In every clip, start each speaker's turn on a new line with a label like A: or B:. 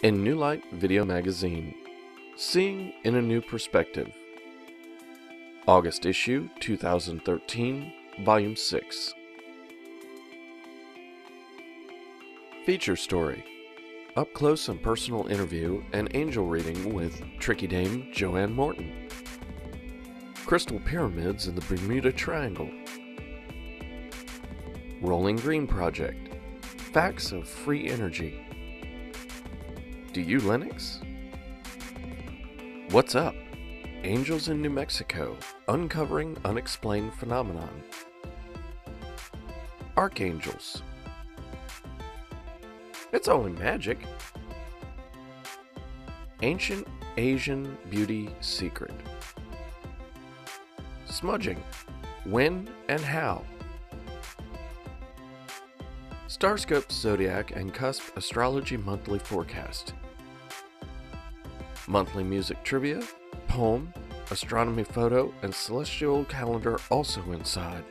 A: In New Light Video Magazine, Seeing in a New Perspective. August issue 2013, Volume 6. Feature story. Up close and personal interview and angel reading with Tricky Dame Joanne Morton. Crystal pyramids in the Bermuda Triangle. Rolling Green Project. Facts of free energy. Do you Linux? What's up? Angels in New Mexico, uncovering unexplained phenomenon. Archangels. It's only magic. Ancient Asian beauty secret. Smudging. When and how? Starscope Zodiac and Cusp Astrology Monthly Forecast. Monthly music trivia, poem, astronomy photo, and celestial calendar also inside.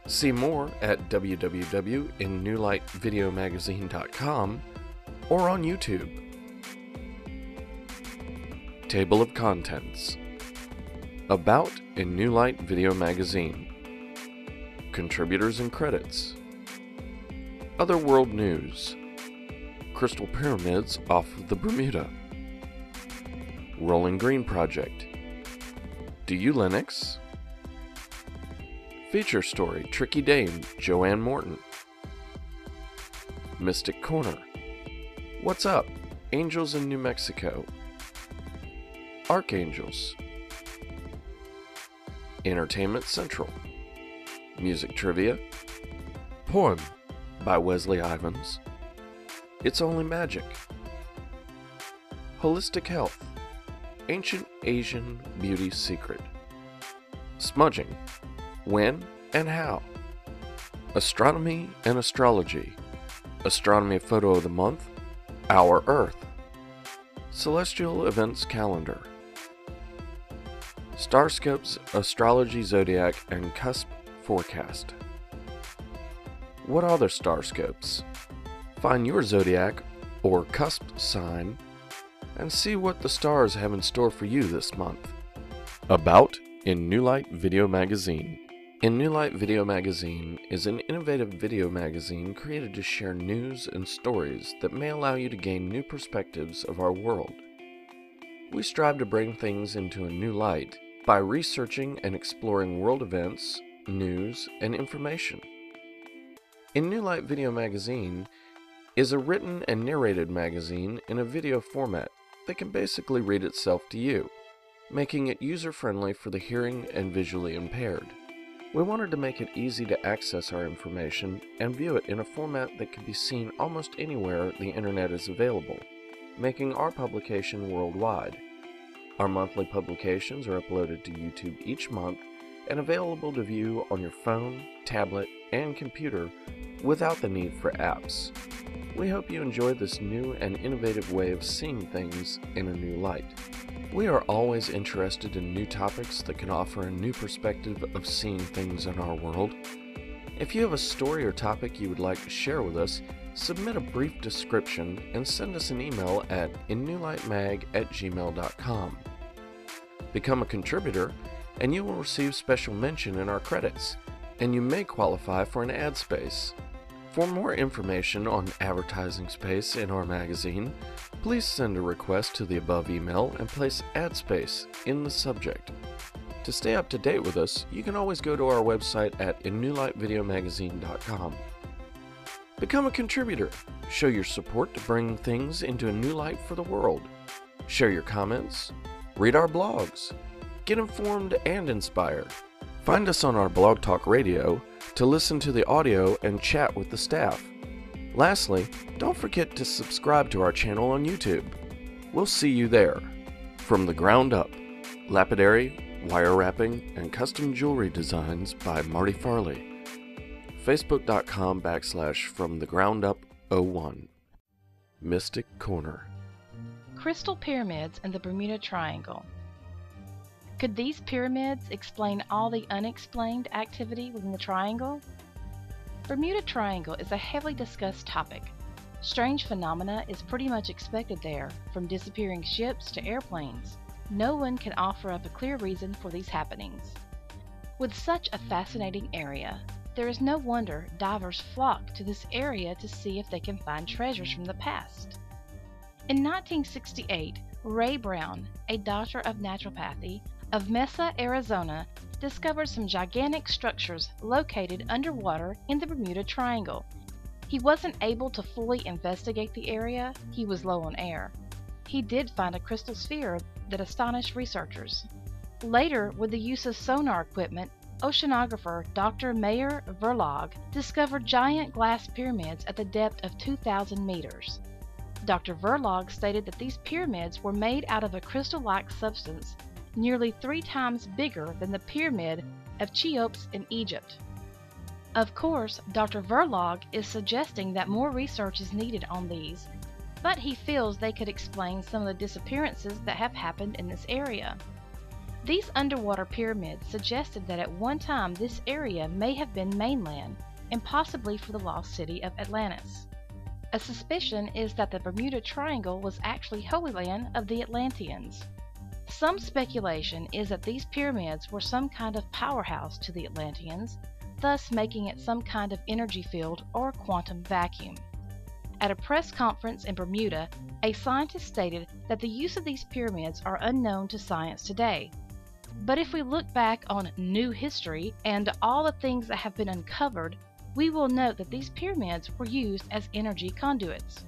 A: See more at www.innewlightvideomagazine.com or on YouTube. Table of Contents. About in New Light Video Magazine. Contributors and credits. Other world news. Crystal pyramids off of the Bermuda. Rolling Green Project. Do you Linux? Feature story Tricky Dame Joanne Morton. Mystic Corner. What's up? Angels in New Mexico. Archangels. Entertainment Central. Music trivia. Poem by Wesley Ivins. It's Only Magic. Holistic Health. Ancient Asian beauty secret. Smudging. When and how? Astronomy and astrology. Astronomy photo of the month. Our Earth. Celestial events calendar. Starscope's Astrology Zodiac and Cusp Forecast. What are the starscopes? Find your zodiac or cusp sign and see what the stars have in store for you this month. About in New Light Video Magazine. In New Light Video Magazine is an innovative video magazine created to share news and stories that may allow you to gain new perspectives of our world. We strive to bring things into a new light by researching and exploring world events, news, and information. In New Light Video Magazine is a written and narrated magazine in a video format that can basically read itself to you, making it user-friendly for the hearing and visually impaired. We wanted to make it easy to access our information and view it in a format that can be seen almost anywhere the internet is available, making our publication worldwide. Our monthly publications are uploaded to YouTube each month and available to view on your phone, tablet, and computer without the need for apps. We hope you enjoy this new and innovative way of seeing things in a new light. We are always interested in new topics that can offer a new perspective of seeing things in our world. If you have a story or topic you would like to share with us, submit a brief description and send us an email at innewlightmag@gmail.com. Become a contributor and you will receive special mention in our credits, and you may qualify for an ad space. For more information on advertising space in our magazine, please send a request to the above email and place ad space in the subject. To stay up to date with us, you can always go to our website at innewlightvideomagazine.com. Become a contributor. Show your support to bring things into a new light for the world. Share your comments. Read our blogs. Get informed and inspired. Find us on our Blog Talk Radio to listen to the audio and chat with the staff. Lastly, don't forget to subscribe to our channel on YouTube. We'll see you there. From the Ground Up, lapidary, wire wrapping, and custom jewelry designs by Marty Farley. Facebook.com/FromTheGroundUp01. Mystic Corner.
B: Crystal pyramids in the Bermuda Triangle. Could these pyramids explain all the unexplained activity within the triangle? Bermuda Triangle is a heavily discussed topic. Strange phenomena is pretty much expected there, from disappearing ships to airplanes. No one can offer up a clear reason for these happenings. With such a fascinating area, there is no wonder divers flock to this area to see if they can find treasures from the past. In 1968, Ray Brown, a doctor of naturopathy of Mesa, Arizona, discovered some gigantic structures located underwater in the Bermuda Triangle. He wasn't able to fully investigate the area, he was low on air. He did find a crystal sphere that astonished researchers. Later, with the use of sonar equipment, oceanographer Dr. Meyer Verlag discovered giant glass pyramids at the depth of 2,000 meters. Dr. Verlag stated that these pyramids were made out of a crystal-like substance nearly 3 times bigger than the pyramid of Cheops in Egypt. Of course, Dr. Verlag is suggesting that more research is needed on these, but he feels they could explain some of the disappearances that have happened in this area. These underwater pyramids suggested that at one time this area may have been mainland, and possibly for the lost city of Atlantis. A suspicion is that the Bermuda Triangle was actually Holy Land of the Atlanteans. Some speculation is that these pyramids were some kind of powerhouse to the Atlanteans, thus making it some kind of energy field or quantum vacuum. At a press conference in Bermuda, a scientist stated that the use of these pyramids are unknown to science today. But if we look back on new history and all the things that have been uncovered, we will note that these pyramids were used as energy conduits.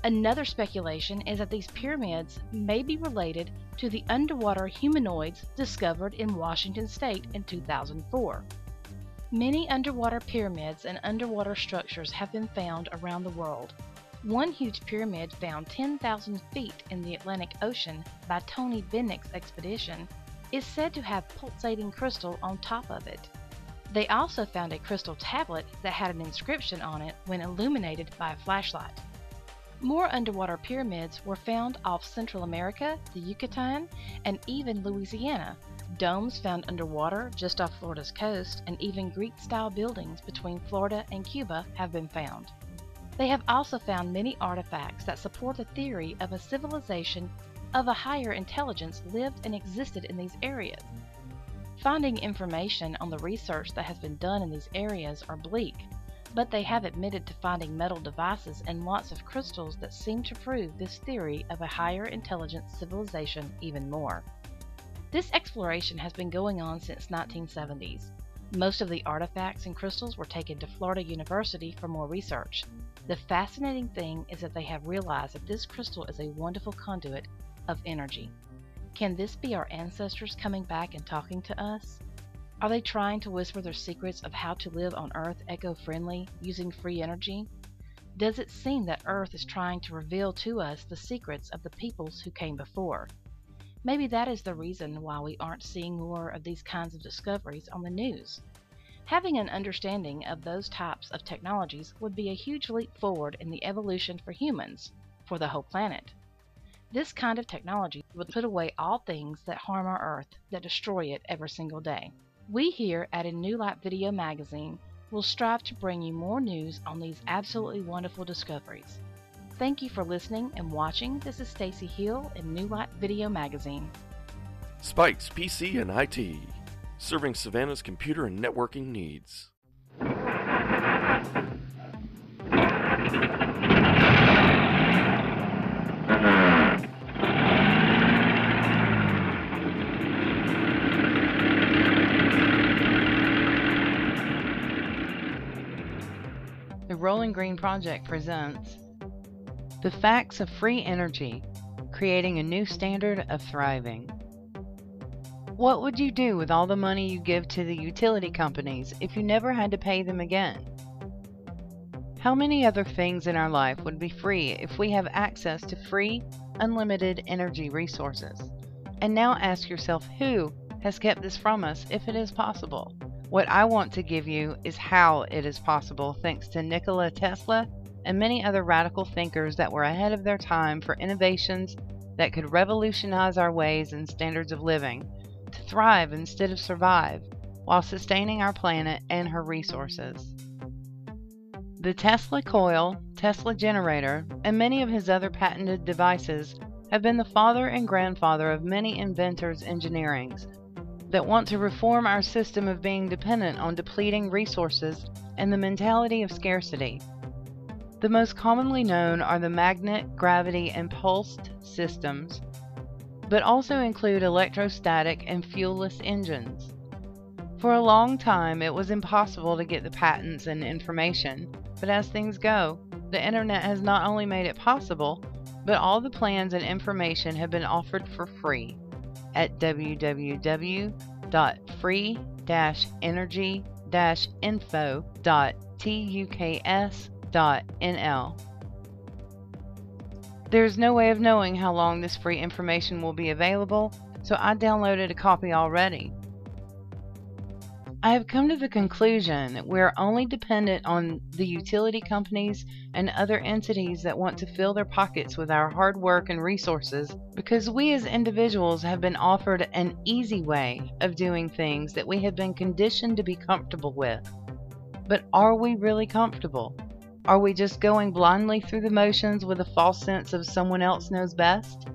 B: Another speculation is that these pyramids may be related to the underwater humanoids discovered in Washington State in 2004. Many underwater pyramids and underwater structures have been found around the world. One huge pyramid found 10,000 feet in the Atlantic Ocean by Tony Bennett's expedition is said to have pulsating crystal on top of it. They also found a crystal tablet that had an inscription on it when illuminated by a flashlight. More underwater pyramids were found off Central America, the Yucatan, and even Louisiana. Domes found underwater just off Florida's coast, and even Greek-style buildings between Florida and Cuba have been found. They have also found many artifacts that support the theory of a civilization of a higher intelligence lived and existed in these areas. Finding information on the research that has been done in these areas are bleak, but they have admitted to finding metal devices and lots of crystals that seem to prove this theory of a higher intelligence civilization even more. This exploration has been going on since 1970s. Most of the artifacts and crystals were taken to Florida University for more research. The fascinating thing is that they have realized that this crystal is a wonderful conduit of energy. Can this be our ancestors coming back and talking to us? Are they trying to whisper their secrets of how to live on Earth eco-friendly, using free energy? Does it seem that Earth is trying to reveal to us the secrets of the peoples who came before? Maybe that is the reason why we aren't seeing more of these kinds of discoveries on the news. Having an understanding of those types of technologies would be a huge leap forward in the evolution for humans, for the whole planet. This kind of technology would put away all things that harm our Earth, that destroy it every single day. We here at A New Light Video Magazine will strive to bring you more news on these absolutely wonderful discoveries. Thank you for listening and watching. This is Stacy Hill in New Light Video Magazine.
A: Spikes PC and IT, serving Savannah's computer and networking needs.
C: The Rolling Green Project presents The Facts of Free Energy, Creating a New Standard of Thriving. What would you do with all the money you give to the utility companies if you never had to pay them again? How many other things in our life would be free if we have access to free, unlimited energy resources? And now ask yourself, who has kept this from us if it is possible? What I want to give you is how it is possible thanks to Nikola Tesla and many other radical thinkers that were ahead of their time for innovations that could revolutionize our ways and standards of living, to thrive instead of survive, while sustaining our planet and her resources. The Tesla coil Tesla generator, and many of his other patented devices have been the father and grandfather of many inventors' engineerings that want to reform our system of being dependent on depleting resources and the mentality of scarcity. The most commonly known are the magnet, gravity, and pulsed systems, but also include electrostatic and fuelless engines. For a long time, it was impossible to get the patents and information, but as things go, the internet has not only made it possible, but all the plans and information have been offered for free at www.free-energy-info.tuks.nl. There's no way of knowing how long this free information will be available, so I downloaded a copy already. I have come to the conclusion that we are only dependent on the utility companies and other entities that want to fill their pockets with our hard work and resources because we as individuals have been offered an easy way of doing things that we have been conditioned to be comfortable with. But are we really comfortable? Are we just going blindly through the motions with a false sense of someone else knows best?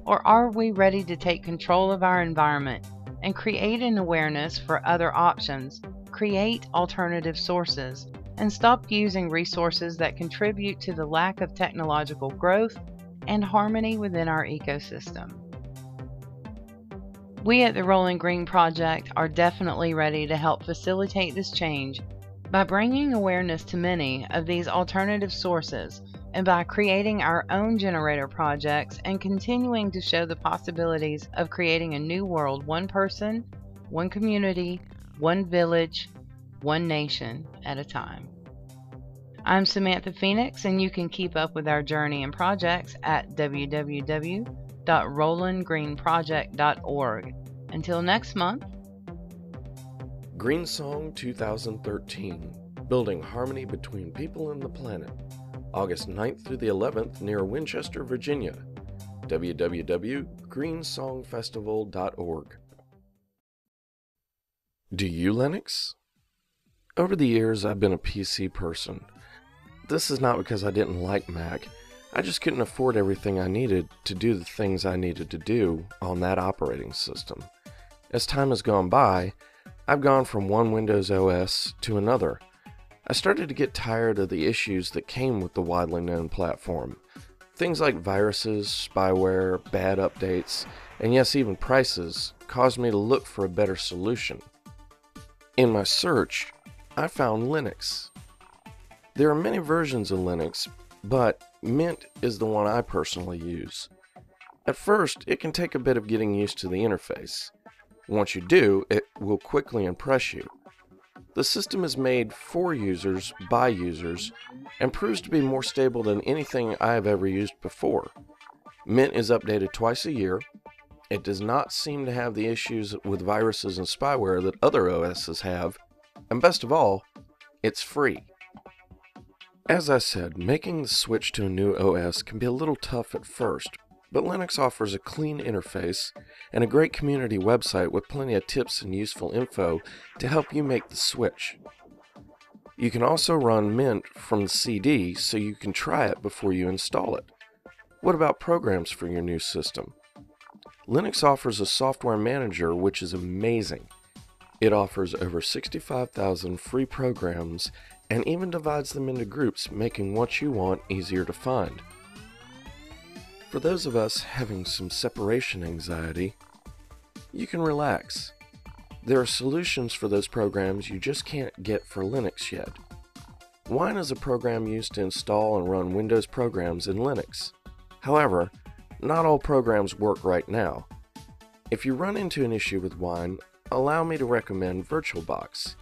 C: Or are we ready to take control of our environment and create an awareness for other options, create alternative sources, and stop using resources that contribute to the lack of technological growth and harmony within our ecosystem? We at the Rolling Green Project are definitely ready to help facilitate this change by bringing awareness to many of these alternative sources and by creating our own generator projects and continuing to show the possibilities of creating a new world, one person, one community, one village, one nation at a time. I'm Samantha Phoenix, and you can keep up with our journey and projects at www.rolandgreenproject.org. Until next month.
A: Green Song 2013, Building Harmony Between People and the Planet. August 9th through the 11th near Winchester, Virginia. www.greensongfestival.org. Do you Linux? Over the years, I've been a PC person. This is not because I didn't like Mac. I just couldn't afford everything I needed to do the things I needed to do on that operating system. As time has gone by, I've gone from one Windows OS to another. I started to get tired of the issues that came with the widely known platform. Things like viruses, spyware, bad updates, and yes, even prices caused me to look for a better solution. In my search, I found Linux. There are many versions of Linux, but Mint is the one I personally use. At first, it can take a bit of getting used to the interface. Once you do, it will quickly impress you. The system is made for users by users and proves to be more stable than anything I have ever used before. Mint is updated twice a year. It does not seem to have the issues with viruses and spyware that other OSs have, and best of all, it's free. As I said, making the switch to a new OS can be a little tough at first, but Linux offers a clean interface and a great community website with plenty of tips and useful info to help you make the switch. You can also run Mint from the CD so you can try it before you install it. What about programs for your new system? Linux offers a software manager which is amazing. It offers over 65,000 free programs and even divides them into groups, making what you want easier to find. For those of us having some separation anxiety, you can relax. There are solutions for those programs you just can't get for Linux yet. Wine is a program used to install and run Windows programs in Linux. However, not all programs work right now. If you run into an issue with Wine, allow me to recommend VirtualBox.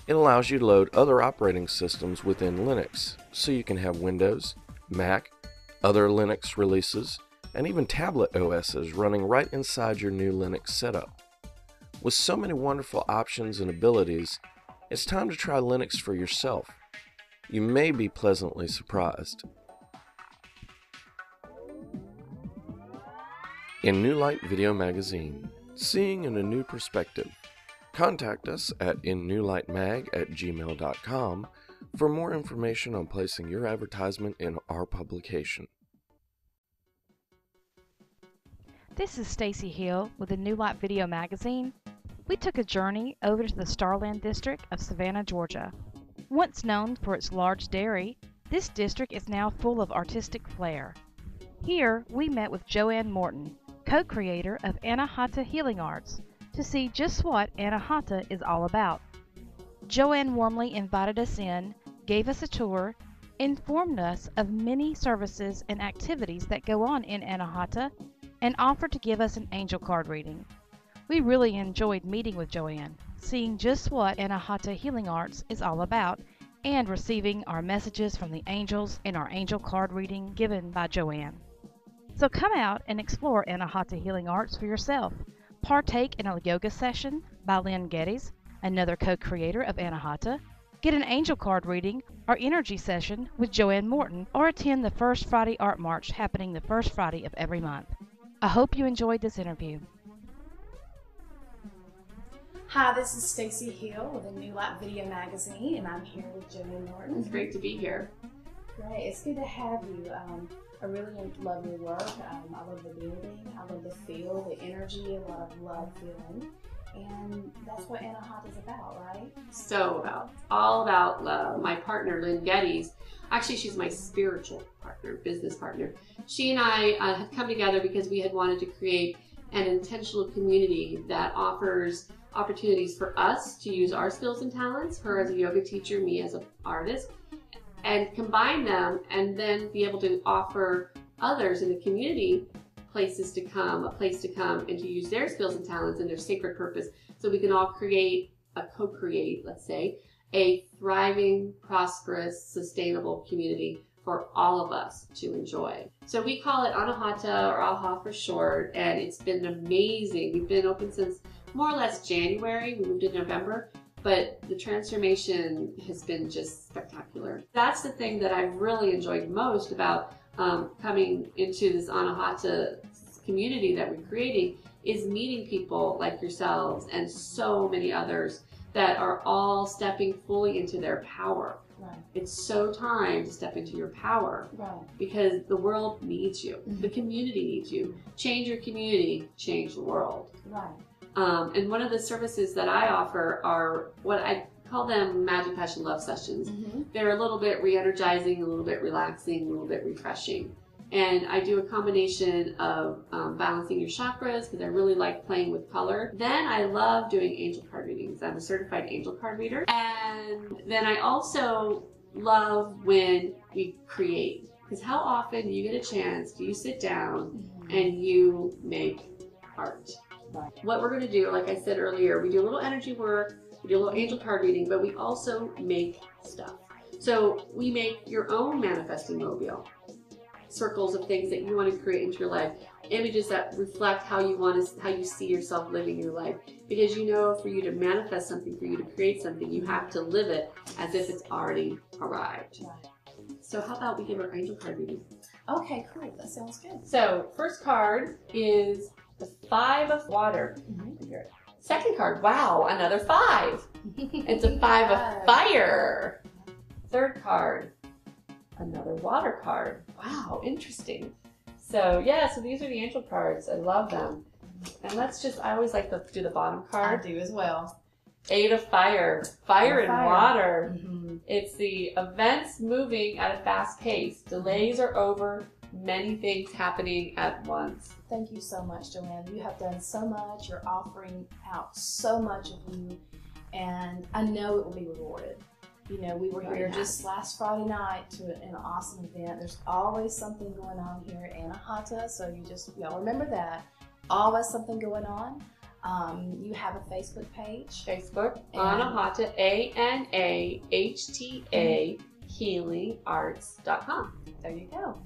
A: It allows you to load other operating systems within Linux, so you can have Windows, Mac, other Linux releases, and even tablet OSs running right inside your new Linux setup. With so many wonderful options and abilities, it's time to try Linux for yourself. You may be pleasantly surprised. In New Light Video Magazine, seeing in a new perspective. Contact us at innewlightmag@gmail.com for more information on placing your advertisement in our publication.
B: This is Stacy Hill with the New Light Video Magazine. We took a journey over to the Starland District of Savannah, Georgia. Once known for its large dairy, this district is now full of artistic flair. Here, we met with Joanne Morton, co-creator of Anahata Healing Arts, to see just what Anahata is all about. Joanne warmly invited us in, gave us a tour, informed us of many services and activities that go on in Anahata, and offered to give us an angel card reading. We really enjoyed meeting with Joanne, seeing just what Anahata Healing Arts is all about, and receiving our messages from the angels in our angel card reading given by Joanne. So come out and explore Anahata Healing Arts for yourself. Partake in a yoga session by Lynn Geddes, another co-creator of Anahata. Get an angel card reading or energy session with Joanne Morton, or attend the First Friday Art March happening the first Friday of every month. I hope you enjoyed this interview.
D: Hi, this is Stacy Hill with the New Light Video Magazine, and I'm here with Joanne Morton.
E: It's great to be here.
D: Great, it's good to have you. I really love your work. I love the building, I love the feel, the energy, a lot of love feeling. And that's what Anahata is about, right?
E: All about love. My partner, Lynn Geddes, actually she's my spiritual partner, business partner. She and I have come together because we had wanted to create an intentional community that offers opportunities for us to use our skills and talents, her as a yoga teacher, me as an artist, and combine them, and then be able to offer others in the community places to come, a place to come and to use their skills and talents and their sacred purpose, so we can all co-create, let's say, a thriving, prosperous, sustainable community for all of us to enjoy. So we call it Anahata, or AHA for short, and it's been amazing. We've been open since more or less January. We moved in November, but the transformation has been just spectacular. That's the thing that I've really enjoyed most about coming into this Anahata community that we're creating, is meeting people like yourselves and so many others that are all stepping fully into their power.
D: Right.
E: It's so time to step into your power,
D: Right.
E: because the world needs you.
D: Mm-hmm.
E: The community needs you. Change your community, change the world.
D: Right.
E: And one of the services that I offer are what I call them Magic Passion Love Sessions.
D: Mm-hmm.
E: They're a little bit re-energizing, a little bit relaxing, a little bit refreshing. And I do a combination of balancing your chakras, because I really like playing with color. Then I love doing angel card readings. I'm a certified angel card reader. And then I also love when we create, because how often do you get a chance, do you sit down and you make art?
D: Right.
E: What we're going to do, like I said earlier, we do a little energy work, we do a little angel card reading, but we also make stuff. So we make your own manifesting mobile. Circles of things that you want to create into your life, images that reflect how you see yourself living your life. Because you know, for you to manifest something, for you to create something, you have to live it as if it's already arrived.
D: Right.
E: So how about we give our angel card reading?
D: Okay, cool. That sounds good.
E: So first card is the 5 of water. Second card, wow, another 5. It's a 5 of fire. Third card, another water card. Wow, interesting. So yeah, so these are the angel cards. I love them. And I always like to do the bottom card.
D: I do as well.
E: 8 of fire. Fire and water.
D: Mm-hmm.
E: It's the events moving at a fast pace. Delays are over. Many things happening at once.
D: Thank you so much, Joanne. You have done so much. You're offering out so much of you, and I know it will be rewarded. You know, we were here just last Friday night to an awesome event. There's always something going on here at Anahata, so y'all remember that. Always something going on. You have a Facebook page.
E: Facebook, Anahata, ANAHTA, healingarts.com.
D: There you go.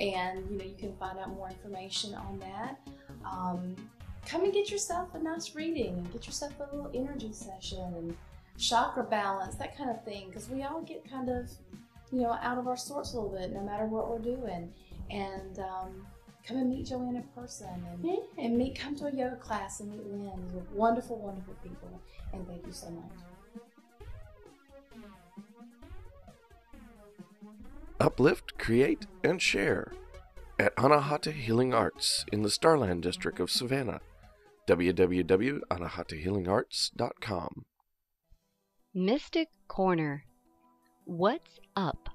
D: And you can find out more information on that. Come and get yourself a nice reading, and get yourself a little energy session and chakra balance, that kind of thing, because we all get kind of out of our sorts a little bit no matter what we're doing. And come and meet Joanne in person, and come to a yoga class and meet Lynn. These are wonderful, wonderful people, and thank you so much.
A: Uplift, create, and share at Anahata Healing Arts in the Starland District of Savannah. www.anahatahealingarts.com.
F: Mystic Corner. What's up?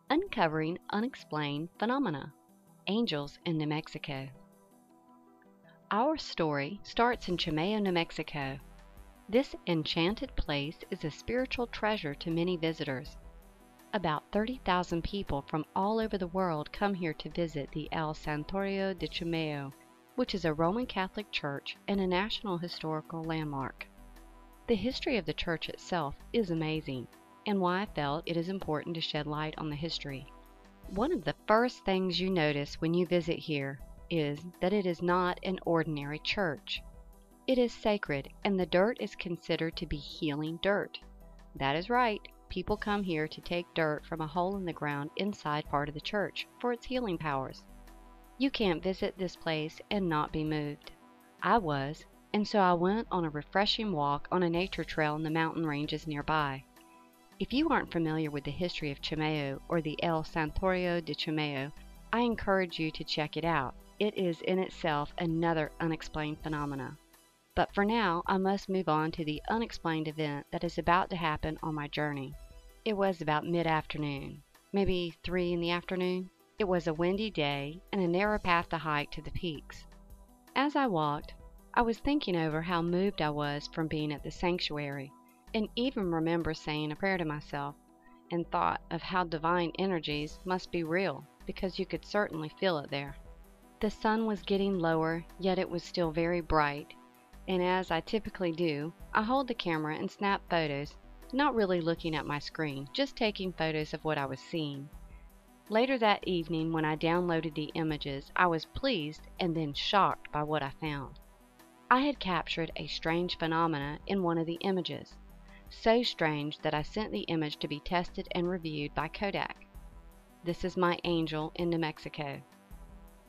F: Uncovering unexplained phenomena. Angels in New Mexico. Our story starts in Chimeo, New Mexico. This enchanted place is a spiritual treasure to many visitors. About 30,000 people from all over the world come here to visit the El Santuario de Chimeo, which is a Roman Catholic church and a National Historical Landmark. The history of the church itself is amazing, and why I felt it is important to shed light on the history. One of the first things you notice when you visit here is that it is not an ordinary church. It is sacred, and the dirt is considered to be healing dirt. That is right, people come here to take dirt from a hole in the ground inside part of the church for its healing powers. You can't visit this place and not be moved. I was, and so I went on a refreshing walk on a nature trail in the mountain ranges nearby. If you aren't familiar with the history of Chimeo or the El Santuario de Chimeo, I encourage you to check it out. It is in itself another unexplained phenomena. But for now, I must move on to the unexplained event that is about to happen on my journey. It was about mid-afternoon, maybe 3 in the afternoon. It was a windy day and a narrow path to hike to the peaks. As I walked, I was thinking over how moved I was from being at the sanctuary, and even remember saying a prayer to myself, and thought of how divine energies must be real, because you could certainly feel it there. The sun was getting lower, yet it was still very bright, and as I typically do, I hold the camera and snap photos, not really looking at my screen, just taking photos of what I was seeing. Later that evening, when I downloaded the images, I was pleased and then shocked by what I found. I had captured a strange phenomena in one of the images, so strange that I sent the image to be tested and reviewed by Kodak. This is my angel in New Mexico.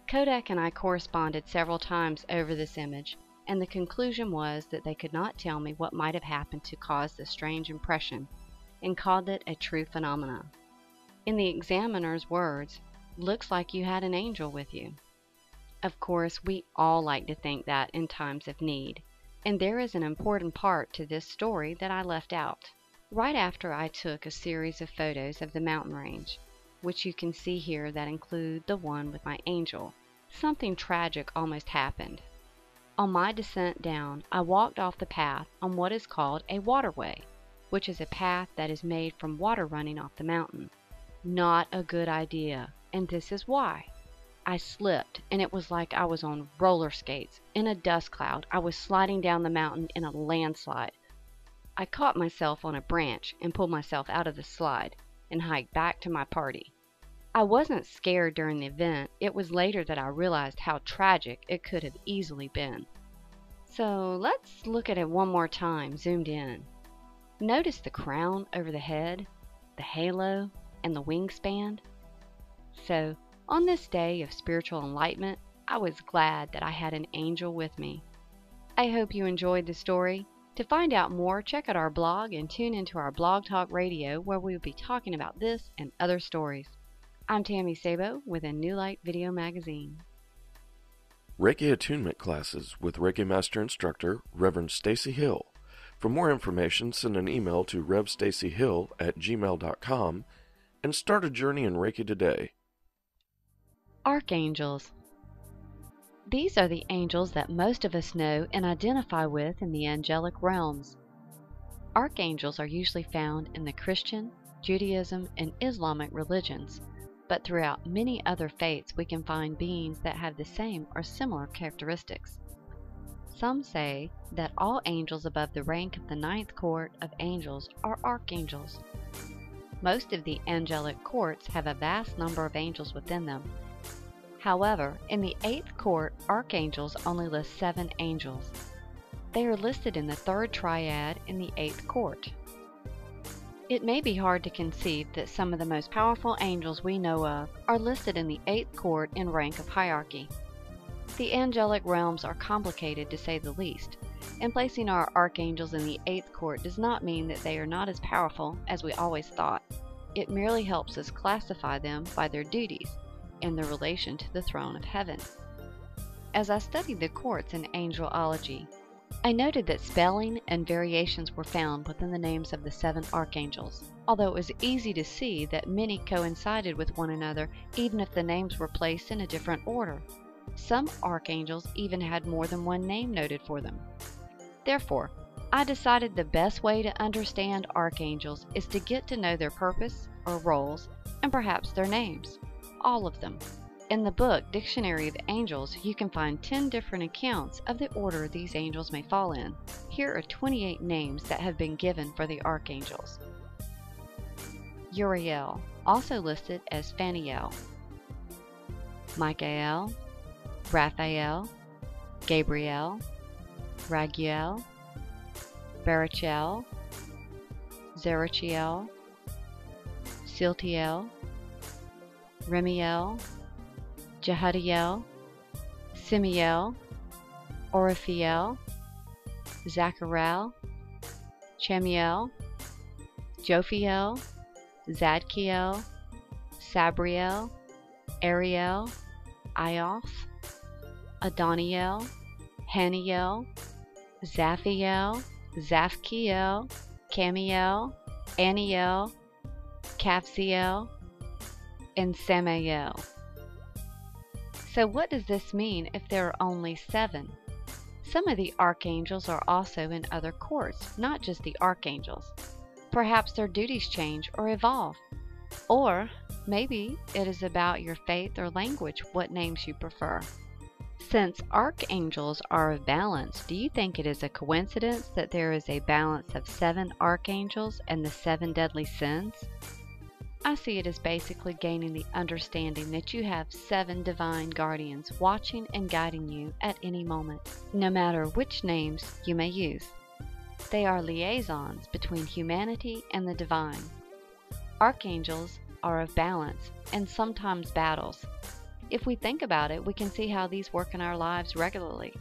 F: Kodak and I corresponded several times over this image, and the conclusion was that they could not tell me what might have happened to cause the strange impression, and called it a true phenomena. In the examiner's words, "Looks like you had an angel with you." Of course, we all like to think that in times of need, and there is an important part to this story that I left out. Right after I took a series of photos of the mountain range, which you can see here that include the one with my angel, something tragic almost happened. On my descent down, I walked off the path on what is called a waterway, which is a path that is made from water running off the mountain. Not a good idea, and this is why. I slipped, and it was like I was on roller skates. In a dust cloud, I was sliding down the mountain in a landslide. I caught myself on a branch and pulled myself out of the slide and hiked back to my party. I wasn't scared during the event. It was later that I realized how tragic it could have easily been. So let's look at it one more time, zoomed in. Notice the crown over the head, the halo, and the wingspan? So, on this day of spiritual enlightenment, I was glad that I had an angel with me. I hope you enjoyed the story. To find out more, check out our blog and tune into our Blog Talk Radio, where we will be talking about this and other stories. I'm Tammy Sabo with a New Light Video Magazine.
A: Reiki attunement classes with Reiki Master Instructor Reverend Stacy Hill. For more information, send an email to revstacyhill@gmail.com and start a journey in Reiki today.
F: Archangels. These are the angels that most of us know and identify with in the angelic realms. Archangels are usually found in the Christian, Judaism, and Islamic religions, but throughout many other faiths we can find beings that have the same or similar characteristics. Some say that all angels above the rank of the 9th court of angels are archangels. Most of the angelic courts have a vast number of angels within them. However, in the 8th court, archangels only list 7 angels. They are listed in the 3rd triad in the 8th court. It may be hard to conceive that some of the most powerful angels we know of are listed in the 8th court in rank of hierarchy. The angelic realms are complicated to say the least, and placing our archangels in the 8th court does not mean that they are not as powerful as we always thought. It merely helps us classify them by their duties and their relation to the throne of heaven. As I studied the courts in angelology, I noted that spelling and variations were found within the names of the 7 archangels, although it was easy to see that many coincided with one another even if the names were placed in a different order. Some archangels even had more than one name noted for them. Therefore, I decided the best way to understand archangels is to get to know their purpose or roles and perhaps their names, all of them. In the book Dictionary of Angels, you can find 10 different accounts of the order these angels may fall in. Here are 28 names that have been given for the archangels. Uriel, also listed as Phaneal. Michael, Raphael, Gabriel, Raguel, Barachiel, Zerachiel, Siltiel, Remiel, Jehadiel, Simiel, Oriphiel, Zachariel, Chemiel, Jophiel, Zadkiel, Sabriel, Ariel, Ios, Adoniel, Haniel, Zaphiel, Zaphkiel, Camiel, Aniel, Capsiel, and Samael. So what does this mean if there are only 7? Some of the archangels are also in other courts, not just the archangels. Perhaps their duties change or evolve. Or maybe it is about your faith or language, what names you prefer. Since archangels are of balance, do you think it is a coincidence that there is a balance of 7 archangels and the 7 deadly sins? I see it as basically gaining the understanding that you have 7 divine guardians watching and guiding you at any moment, no matter which names you may use. They are liaisons between humanity and the divine. Archangels are of balance and sometimes battles. If we think about it, we can see how these work in our lives regularly.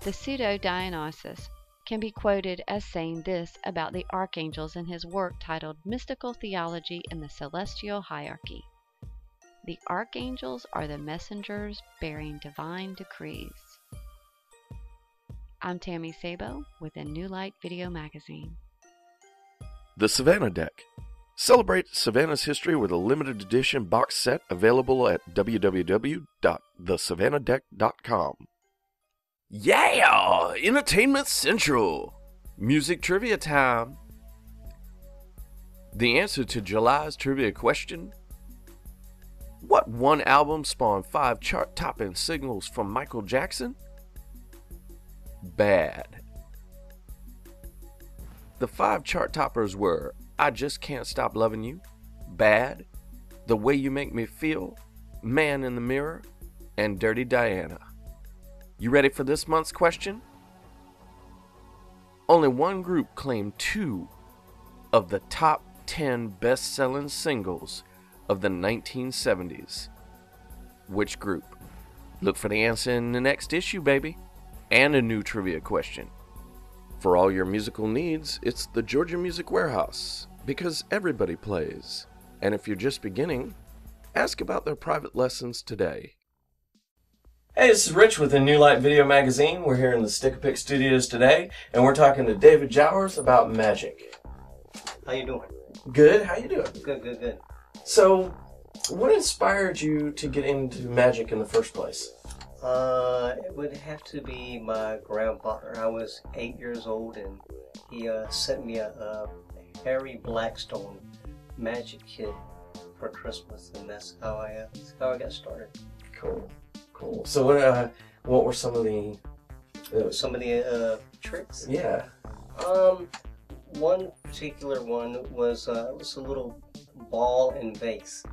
F: The pseudo-Dionysius can be quoted as saying this about the archangels in his work titled Mystical Theology in the Celestial Hierarchy. The archangels are the messengers bearing divine decrees. I'm Tammy Sabo with a New Light Video Magazine.
A: The Savannah Deck. Celebrate Savannah's history with a limited edition box set available at www.thesavannahdeck.com. Yeah! Entertainment Central! Music trivia time! The answer to July's trivia question: what one album spawned 5 chart-topping singles from Michael Jackson? Bad. The 5 chart toppers were I Just Can't Stop Loving You, Bad, The Way You Make Me Feel, Man in the Mirror, and Dirty Diana. You ready for this month's question? Only one group claimed 2 of the top 10 best-selling singles of the 1970s. Which group? Look for the answer in the next issue, baby. And a new trivia question. For all your musical needs, it's the Georgia Music Warehouse, because everybody plays. And if you're just beginning, ask about their private lessons today. Hey, this is Rich with the New Light Video Magazine. We're here in the Stick-A-Pick Studios today, and we're talking to David Jowers about magic.
G: How you doing?
A: Good, how you doing?
G: Good.
A: So, what inspired you to get into magic in the first place?
G: It would have to be my grandfather. I was 8 years old, and he sent me a Harry Blackstone magic kit for Christmas, and that's how I got started.
A: Cool. So, what were some of the
G: tricks?
A: Yeah.
G: One particular one was it was a little ball and vase,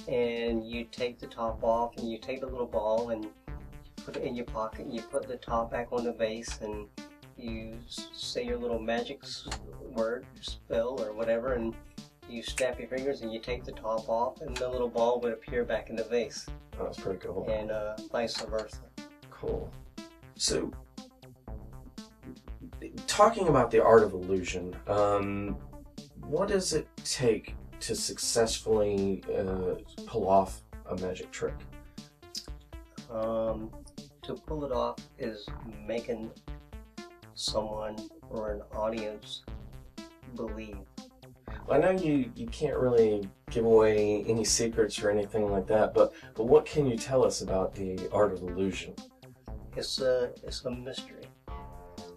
G: and you take the top off, and you take the little ball and put it in your pocket, and you put the top back on the vase, and you say your little magic word, spell, or whatever, and you snap your fingers and you take the top off, and the little ball would appear back in the vase.
A: Oh, that's pretty cool.
G: And vice versa.
A: Cool. So, talking about the art of illusion, what does it take to successfully pull off a magic trick?
G: To pull it off is making someone or an audience believe.
A: I know you can't really give away any secrets or anything like that, but what can you tell us about the art of illusion?
G: It's a mystery.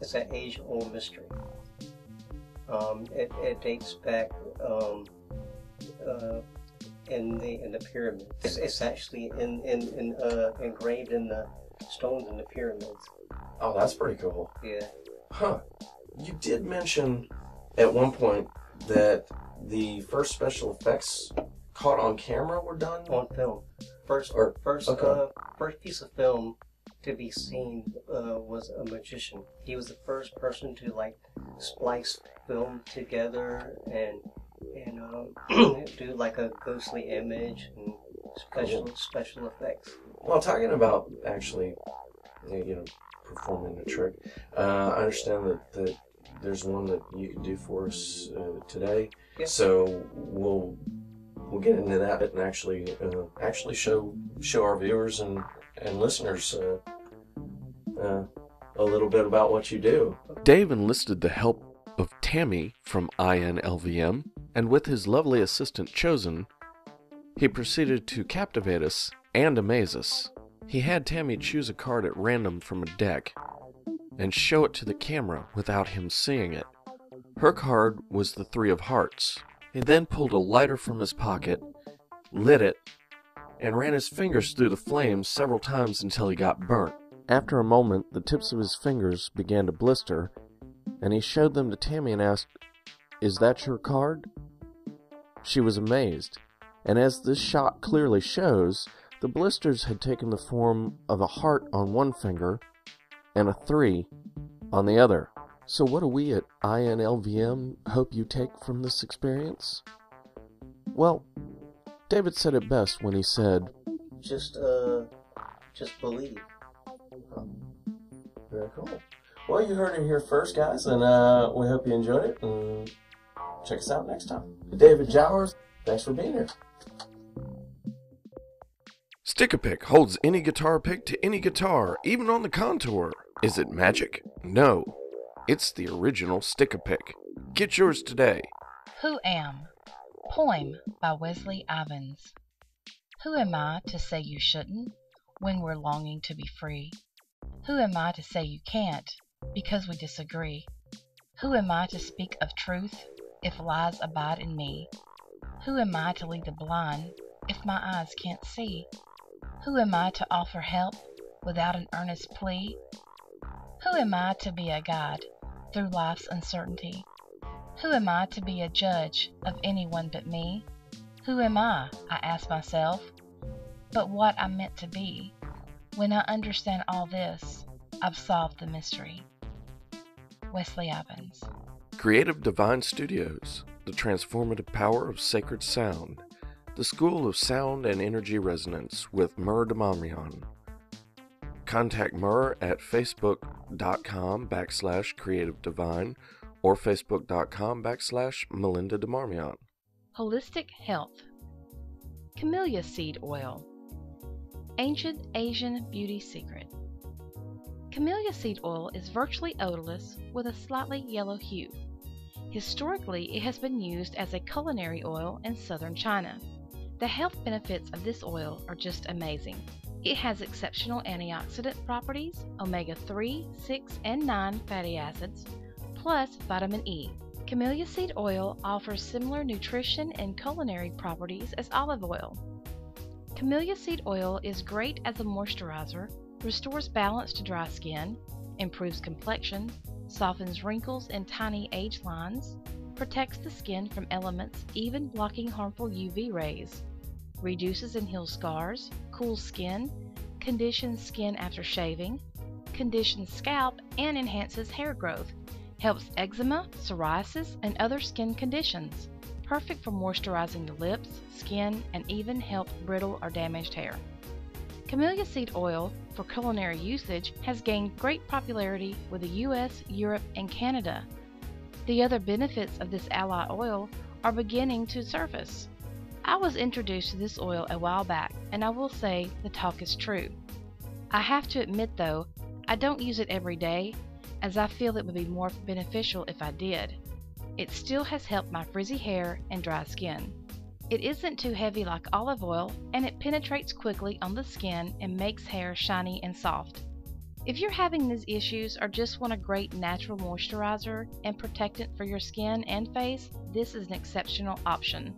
G: It's an age-old mystery. It dates back in the pyramid. It's actually engraved in the stones in the pyramids.
A: Oh, that's pretty cool.
G: Yeah.
A: Huh. You did mention at one point that the first special effects caught on camera were done
G: On film. First piece of film to be seen was a magician. He was the first person to like splice film together and do like a ghostly image and special effects.
A: Well, talking about actually, performing a trick, I understand that there's one that you can do for us today.
G: Yeah.
A: So we'll get into that and actually show our viewers and listeners a little bit about what you do. Dave enlisted the help of Tammy from INLVM, and with his lovely assistant Chosen, he proceeded to captivate us and amaze us. He had Tammy choose a card at random from a deck and show it to the camera without him seeing it. Her card was the 3 of Hearts. He then pulled a lighter from his pocket, lit it, and ran his fingers through the flames several times until he got burnt. After a moment, the tips of his fingers began to blister, and he showed them to Tammy and asked, "Is that your card?" She was amazed, and as this shot clearly shows, the blisters had taken the form of a heart on one finger and a 3 on the other. So what do we at INLVM hope you take from this experience? Well, David said it best when he said,
G: Just believe.
A: Very cool. Well, you heard it here first, guys, and we hope you enjoyed it, and check us out next time. David Jowers, thanks for being here. Stick-a-Pick holds any guitar pick to any guitar, even on the contour. Is it magic? No. It's the original Stick-a-Pick. Get yours today.
B: Who Am? Poem by Wesley Ivins. Who am I to say you shouldn't when we're longing to be free? Who am I to say you can't because we disagree? Who am I to speak of truth if lies abide in me? Who am I to lead the blind if my eyes can't see? Who am I to offer help without an earnest plea? Who am I to be a guide through life's uncertainty? Who am I to be a judge of anyone but me? Who am I ask myself, but what I'm meant to be? When I understand all this, I've solved the mystery. Wesley Ivins.
A: Creative Divine Studios, the transformative power of sacred sound. The School of Sound and Energy Resonance with Mur Demarmian. Contact Mur at facebook.com/Creative Divine or facebook.com/Melinda Demarmian.
B: Holistic Health. Camellia Seed Oil. Ancient Asian Beauty Secret. Camellia seed oil is virtually odorless with a slightly yellow hue. Historically, it has been used as a culinary oil in southern China. The health benefits of this oil are just amazing. It has exceptional antioxidant properties, omega-3, 6, and 9 fatty acids, plus vitamin E. Camellia seed oil offers similar nutrition and culinary properties as olive oil. Camellia seed oil is great as a moisturizer, restores balance to dry skin, improves complexion, softens wrinkles and tiny age lines, protects the skin from elements, even blocking harmful UV rays, reduces and heals scars, cools skin, conditions skin after shaving, conditions scalp, and enhances hair growth, helps eczema, psoriasis, and other skin conditions. Perfect for moisturizing the lips, skin, and even help brittle or damaged hair. Camellia seed oil for culinary usage has gained great popularity with the US, Europe, and Canada. The other benefits of this ally oil are beginning to surface. I was introduced to this oil a while back, and I will say the talk is true. I have to admit though, I don't use it every day, as I feel it would be more beneficial if I did. It still has helped my frizzy hair and dry skin. It isn't too heavy like olive oil, and it penetrates quickly on the skin and makes hair shiny and soft. If you're having these issues or just want a great natural moisturizer and protectant for your skin and face, this is an exceptional option.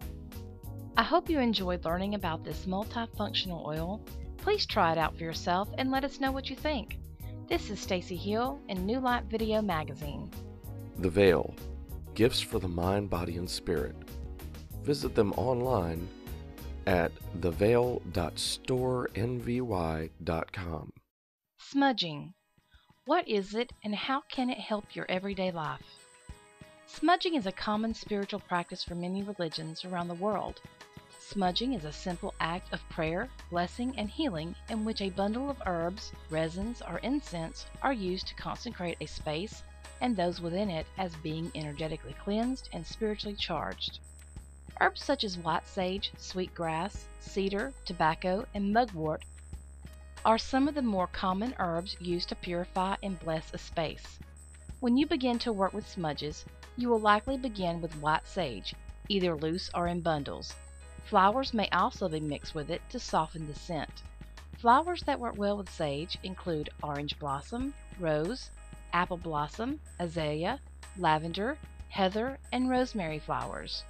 B: I hope you enjoyed learning about this multifunctional oil. Please try it out for yourself and let us know what you think. This is Stacy Hill in New Light Video Magazine.
A: The Veil, Gifts for the Mind, Body, and Spirit. Visit them online at theveil.storenvy.com.
B: Smudging. What is it and how can it help your everyday life? Smudging is a common spiritual practice for many religions around the world. Smudging is a simple act of prayer, blessing, and healing in which a bundle of herbs, resins, or incense are used to consecrate a space and those within it as being energetically cleansed and spiritually charged. Herbs such as white sage, sweetgrass, cedar, tobacco, and mugwort are some of the more common herbs used to purify and bless a space. When you begin to work with smudges, you will likely begin with white sage, either loose or in bundles. Flowers may also be mixed with it to soften the scent. Flowers that work well with sage include orange blossom, rose, apple blossom, azalea, lavender, heather, and rosemary flowers.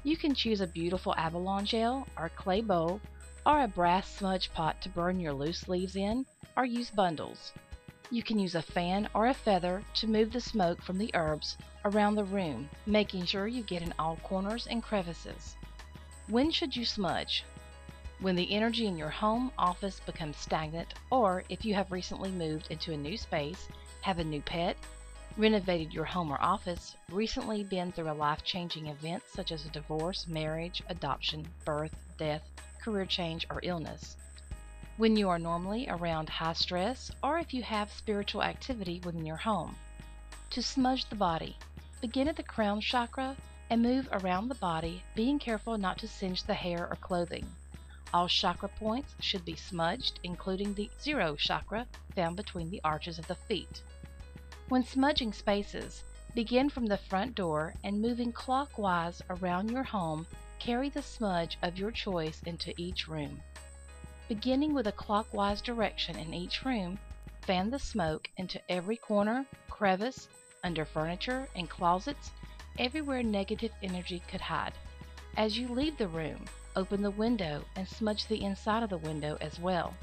B: You can choose a beautiful abalone gel or clay bowl or a brass smudge pot to burn your loose leaves in, or use bundles. You can use a fan or a feather to move the smoke from the herbs around the room, making sure you get in all corners and crevices. When should you smudge? When the energy in your home office becomes stagnant, or if you have recently moved into a new space, have a new pet, renovated your home or office, recently been through a life-changing event such as a divorce, marriage, adoption, birth, death, career change, or illness. When you are normally around high stress, or if you have spiritual activity within your home. To smudge the body, begin at the crown chakra and move around the body, being careful not to singe the hair or clothing. All chakra points should be smudged, including the 0 chakra found between the arches of the feet. When smudging spaces, begin from the front door and moving clockwise around your home, carry the smudge of your choice into each room. Beginning with a clockwise direction in each room, fan the smoke into every corner, crevice, under furniture and closets, everywhere negative energy could hide. As you leave the room, open the window and smudge the inside of the window as well.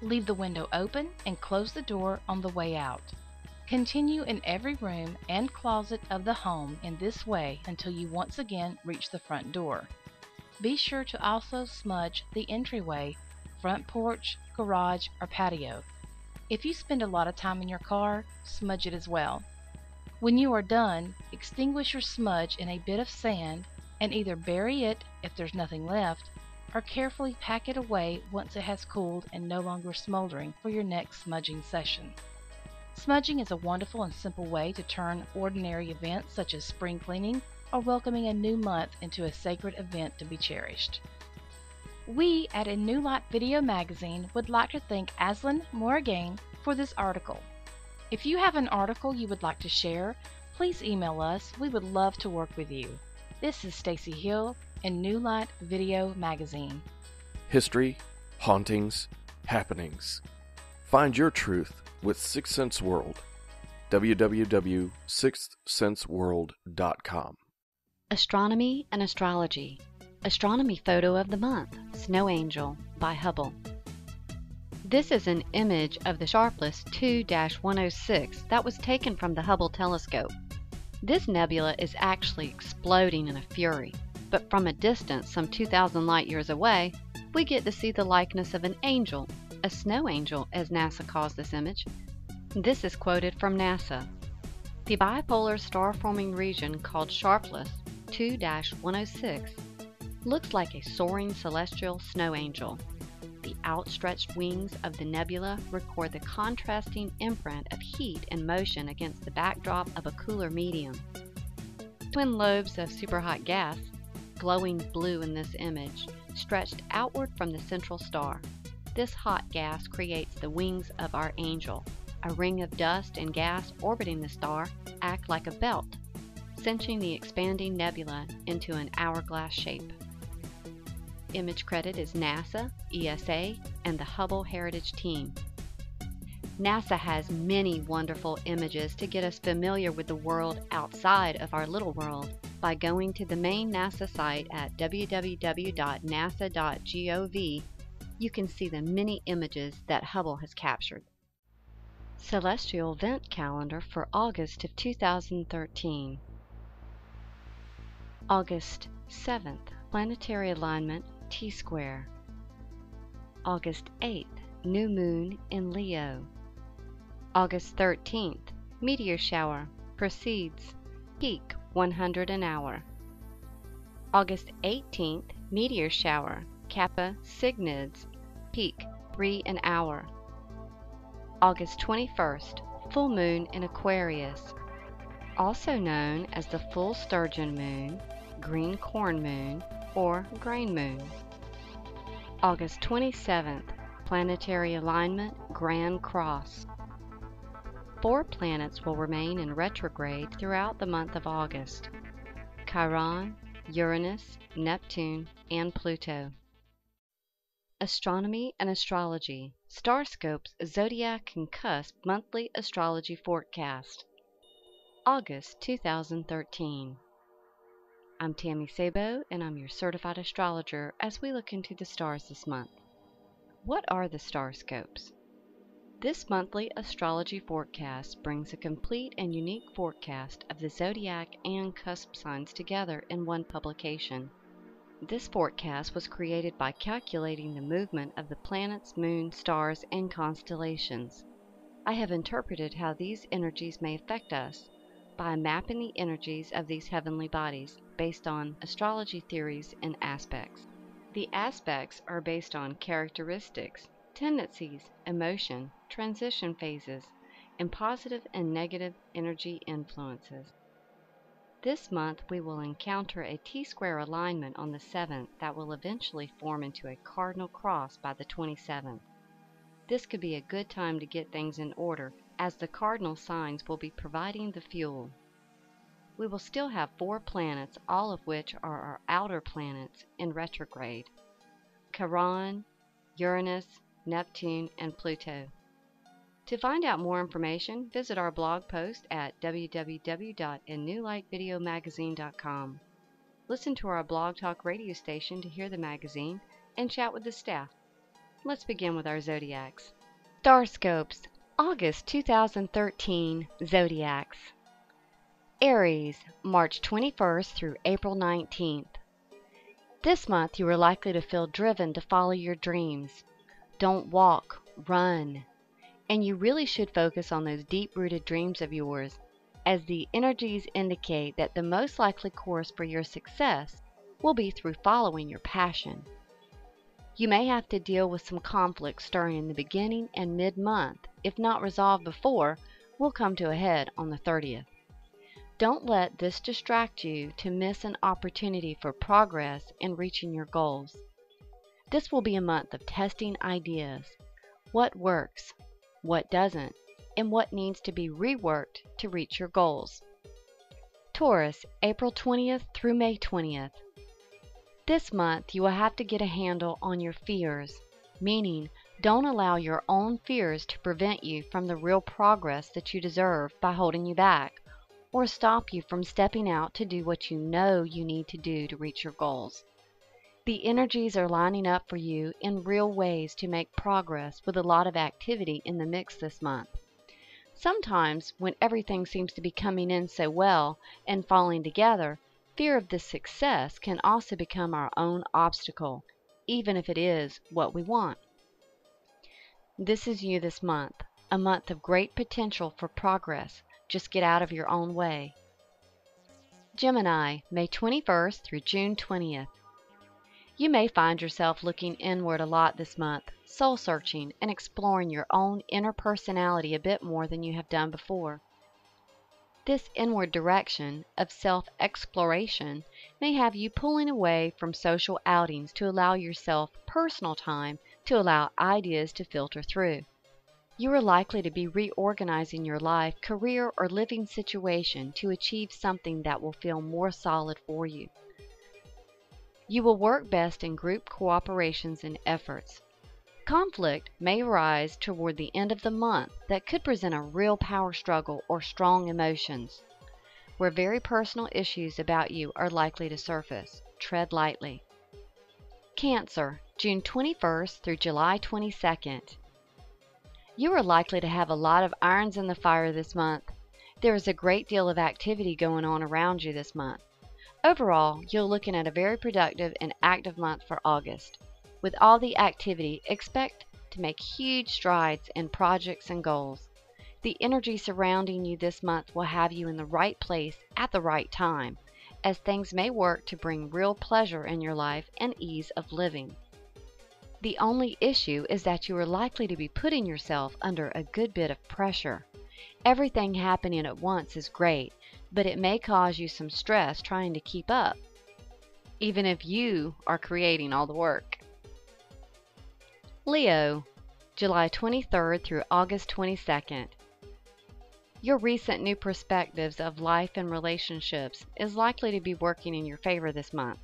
B: Leave the window open and close the door on the way out. Continue in every room and closet of the home in this way until you once again reach the front door. Be sure to also smudge the entryway, front porch, garage, or patio. If you spend a lot of time in your car, smudge it as well. When you are done, extinguish your smudge in a bit of sand and either bury it if there's nothing left, or carefully pack it away once it has cooled and no longer smoldering for your next smudging session. Smudging is a wonderful and simple way to turn ordinary events such as spring cleaning or welcoming a new month into a sacred event to be cherished. We at A New Light Video Magazine would like to thank Aslan Moragain for this article. If you have an article you would like to share, please email us. We would love to work with you. This is Stacy Hill in New Light Video Magazine.
A: History, hauntings, happenings. Find your truth with Sixth Sense World. www.sixthsenseworld.com.
F: Astronomy and Astrology. Astronomy Photo of the Month, Snow Angel by Hubble. This is an image of the Sharpless 2-106 that was taken from the Hubble telescope. This nebula is actually exploding in a fury, but from a distance some 2,000 light years away, we get to see the likeness of an angel, a snow angel as NASA calls this image. This is quoted from NASA. The bipolar star-forming region called Sharpless 2-106 looks like a soaring celestial snow angel. The outstretched wings of the nebula record the contrasting imprint of heat and motion against the backdrop of a cooler medium. Twin lobes of superhot gas, glowing blue in this image, stretched outward from the central star. This hot gas creates the wings of our angel. A ring of dust and gas orbiting the star act like a belt, cinching the expanding nebula into an hourglass shape. Image credit is NASA, ESA, and the Hubble Heritage Team. NASA has many wonderful images to get us familiar with the world outside of our little world by going to the main NASA site at www.nasa.gov. You can see the many images that Hubble has captured. Celestial Event Calendar for August of 2013. August 7th, Planetary Alignment T-square. August 8th, New Moon in Leo. August 13th, Meteor Shower proceeds, peak 100 an hour. August 18th, Meteor Shower, Kappa Cygnids, peak 3 an hour. August 21st, Full Moon in Aquarius, also known as the Full Sturgeon Moon, Green Corn Moon, or Grain Moon. August 27th, Planetary Alignment Grand Cross. 4 planets will remain in retrograde throughout the month of August: Chiron, Uranus, Neptune, and Pluto. Astronomy and Astrology, Starscope's Zodiac and Cusp Monthly Astrology Forecast. August 2013. I'm Tammy Sabo, and I'm your certified astrologer as we look into the stars this month. What are the starscopes? This monthly astrology forecast brings a complete and unique forecast of the zodiac and cusp signs together in one publication. This forecast was created by calculating the movement of the planets, moon, stars, and constellations. I have interpreted how these energies may affect us by mapping the energies of these heavenly bodies based on astrology theories and aspects. The aspects are based on characteristics, tendencies, emotion, transition phases, and positive and negative energy influences. This month we will encounter a T-square alignment on the 7th that will eventually form into a cardinal cross by the 27th. This could be a good time to get things in order, as the cardinal signs will be providing the fuel. We will still have 4 planets, all of which are our outer planets, in retrograde: Chiron, Uranus, Neptune, and Pluto. To find out more information, visit our blog post at www.anewlightvideomagazine.com. Listen to our blog talk radio station to hear the magazine and chat with the staff. Let's begin with our zodiacs. Starscopes, August 2013 Zodiacs. Aries, March 21st through April 19th. This month you are likely to feel driven to follow your dreams. Don't walk, run. And you really should focus on those deep-rooted dreams of yours, as the energies indicate that the most likely course for your success will be through following your passion. You may have to deal with some conflicts starting in the beginning and mid-month. If not resolved before, will come to a head on the 30th. Don't let this distract you to miss an opportunity for progress in reaching your goals. This will be a month of testing ideas. What works, what doesn't, and what needs to be reworked to reach your goals. Taurus, April 20th through May 20th. This month you will have to get a handle on your fears, meaning don't allow your own fears to prevent you from the real progress that you deserve by holding you back, or stop you from stepping out to do what you know you need to do to reach your goals. The energies are lining up for you in real ways to make progress, with a lot of activity in the mix this month. Sometimes, when everything seems to be coming in so well and falling together, fear of this success can also become our own obstacle, even if it is what we want. This is you this month, a month of great potential for progress. Just get out of your own way. Gemini, May 21st through June 20th. You may find yourself looking inward a lot this month, soul-searching and exploring your own inner personality a bit more than you have done before. This inward direction of self-exploration may have you pulling away from social outings to allow yourself personal time to allow ideas to filter through. You are likely to be reorganizing your life, career, or living situation to achieve something that will feel more solid for you. You will work best in group cooperations and efforts. Conflict may arise toward the end of the month that could present a real power struggle or strong emotions, where very personal issues about you are likely to surface. Tread lightly. Cancer, June 21st through July 22nd. You are likely to have a lot of irons in the fire this month. There is a great deal of activity going on around you this month. Overall, you're looking at a very productive and active month for August. With all the activity, expect to make huge strides in projects and goals. The energy surrounding you this month will have you in the right place at the right time, as things may work to bring real pleasure in your life and ease of living. The only issue is that you are likely to be putting yourself under a good bit of pressure. Everything happening at once is great, but it may cause you some stress trying to keep up, even if you are creating all the work. Leo, July 23rd through August 22nd. Your recent new perspectives of life and relationships is likely to be working in your favor this month.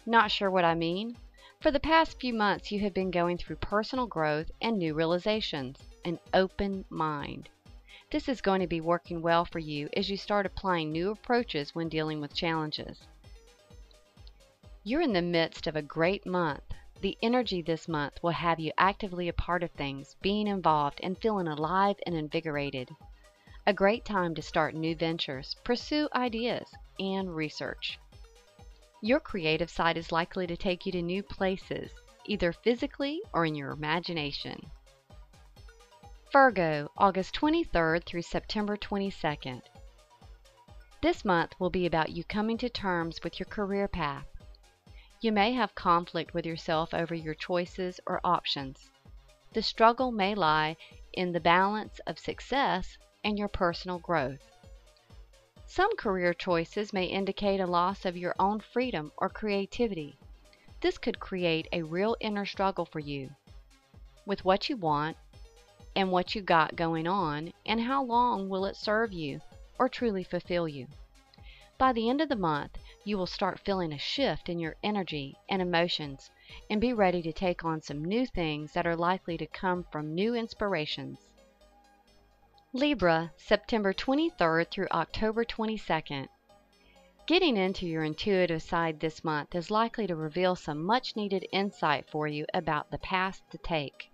F: Not sure what I mean? For the past few months, you have been going through personal growth and new realizations, an open mind. This is going to be working well for you as you start applying new approaches when dealing with challenges. You're in the midst of a great month. The energy this month will have you actively a part of things, being involved and feeling alive and invigorated. A great time to start new ventures, pursue ideas, and research. Your creative side is likely to take you to new places, either physically or in your imagination. Virgo, August 23rd through September 22nd. This month will be about you coming to terms with your career path. You may have conflict with yourself over your choices or options. The struggle may lie in the balance of success and your personal growth. Some career choices may indicate a loss of your own freedom or creativity. This could create a real inner struggle for you with what you want and what you got going on, and how long will it serve you or truly fulfill you. By the end of the month, you will start feeling a shift in your energy and emotions and be ready to take on some new things that are likely to come from new inspirations. Libra, September 23rd through October 22nd. Getting into your intuitive side this month is likely to reveal some much-needed insight for you about the path to take.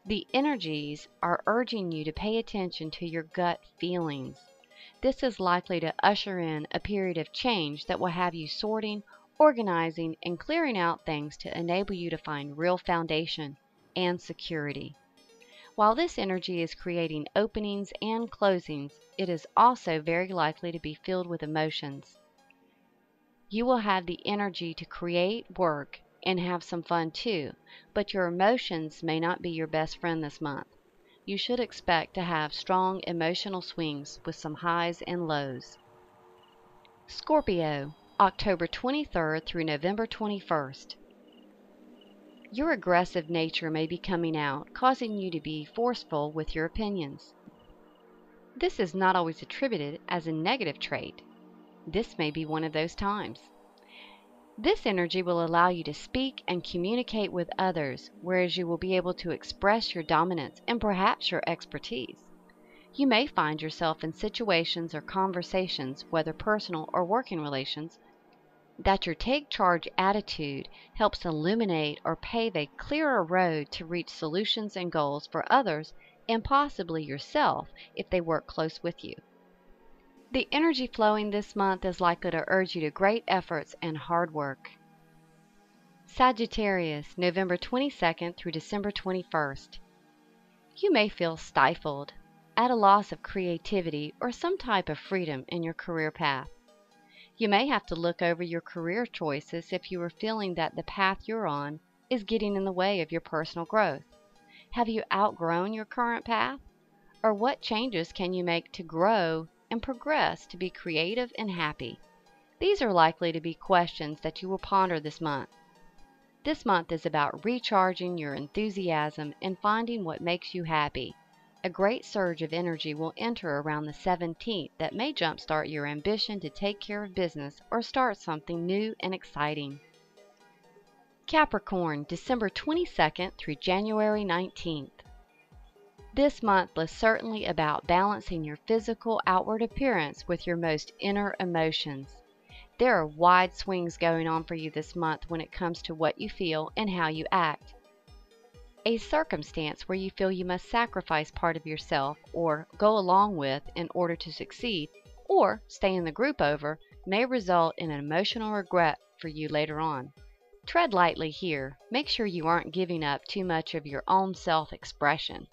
F: The energies are urging you to pay attention to your gut feelings. This is likely to usher in a period of change that will have you sorting, organizing, and clearing out things to enable you to find real foundation and security. While this energy is creating openings and closings, it is also very likely to be filled with emotions. You will have the energy to create, work, and have some fun too, but your emotions may not be your best friend this month. You should expect to have strong emotional swings with some highs and lows. Scorpio, October 23rd through November 21st. Your aggressive nature may be coming out, causing you to be forceful with your opinions. This is not always attributed as a negative trait. This may be one of those times. This energy will allow you to speak and communicate with others, whereas you will be able to express your dominance and perhaps your expertise. You may find yourself in situations or conversations, whether personal or working relations, that your take charge attitude helps illuminate or pave a clearer road to reach solutions and goals for others and possibly yourself if they work close with you. The energy flowing this month is likely to urge you to great efforts and hard work. Sagittarius, November 22nd through December 21st. You may feel stifled, at a loss of creativity or some type of freedom in your career path. You may have to look over your career choices if you are feeling that the path you're on is getting in the way of your personal growth. Have you outgrown your current path? Or what changes can you make to grow and progress to be creative and happy. These are likely to be questions that you will ponder this month. This month is about recharging your enthusiasm and finding what makes you happy. A great surge of energy will enter around the 17th that may jumpstart your ambition to take care of business or start something new and exciting. Capricorn, December 22nd through January 19th. This month is certainly about balancing your physical outward appearance with your most inner emotions. There are wide swings going on for you this month when it comes to what you feel and how you act. A circumstance where you feel you must sacrifice part of yourself or go along with in order to succeed or stay in the group over may result in an emotional regret for you later on. Tread lightly here. Make sure you aren't giving up too much of your own self-expression.